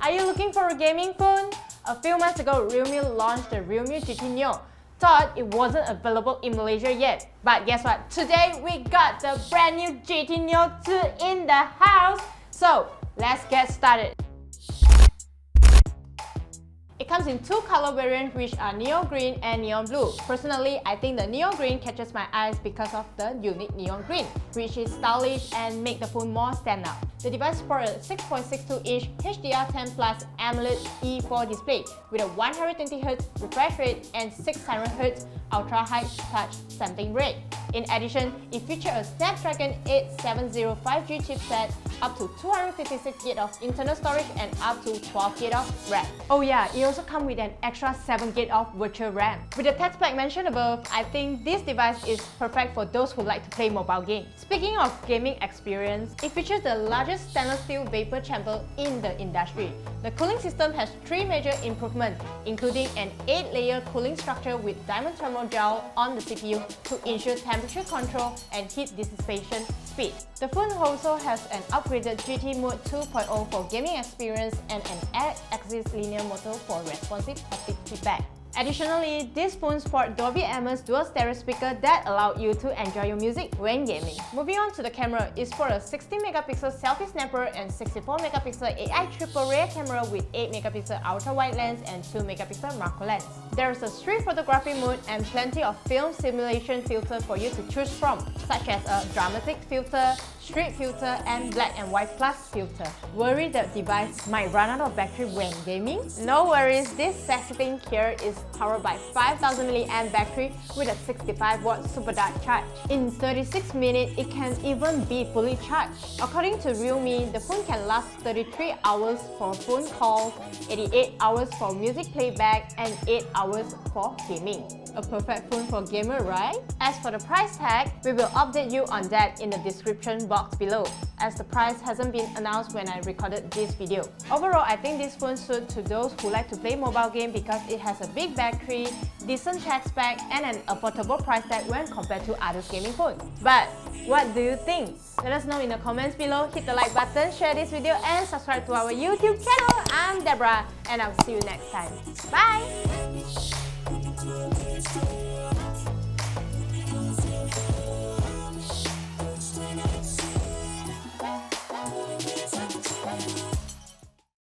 Are you looking for a gaming phone? A few months ago, Realme launched the Realme GT Neo. Thought it wasn't available in Malaysia yet. But guess what? Today, we got the brand new GT Neo2 in the house. So, let's get started. It comes in two color variants which are neon green and neon blue. Personally, I think the neon green catches my eyes because of the unique neon green, which is stylish and make the phone more stand out. The device supports a 6.62-inch HDR10 Plus AMOLED E4 display with a 120Hz refresh rate and 600Hz ultra-high touch sampling rate. In addition, it features a Snapdragon 8705G chipset, up to 256GB of internal storage and up to 12GB of RAM. Oh yeah, it also comes with an extra 7GB of virtual RAM. With the tech spec mentioned above, I think this device is perfect for those who like to play mobile games. Speaking of gaming experience, it features the largest stainless steel vapor chamber in the industry. The cooling system has three major improvements, including an 8-layer cooling structure with diamond thermal gel on the CPU to ensure temperature control and heat dissipation speed. The phone also has an upgraded GT Mode 2.0 for gaming experience and an X-axis linear motor for responsive haptic feedback. Additionally, this phone supports Dolby Atmos dual stereo speaker that allow you to enjoy your music when gaming. Moving on to the camera, it supports a 60MP selfie snapper and 64MP AI triple rear camera with 8MP ultra-wide lens and 2MP macro lens. There is a street photography mode and plenty of film simulation filters for you to choose from, such as a dramatic filter, street filter, and black and white plus filter. Worried that the device might run out of battery when gaming? No worries, this sexy thing here is powered by 5000mAh battery with a 65W super dark charge. In 36 minutes, it can even be fully charged. According to Realme, the phone can last 33 hours for phone calls, 88 hours for music playback, and 8 hours for gaming. A perfect phone for gamer, right? As for the price tag, we will update you on that in the description box below, as the price hasn't been announced when I recorded this video. Overall, I think this phone suits to those who like to play mobile game because it has a big battery, decent tech spec, and an affordable price tag when compared to other gaming phones. But what do you think? Let us know in the comments below, hit the like button, share this video, and subscribe to our YouTube channel. I'm Deborah, and I'll see you next time. Bye!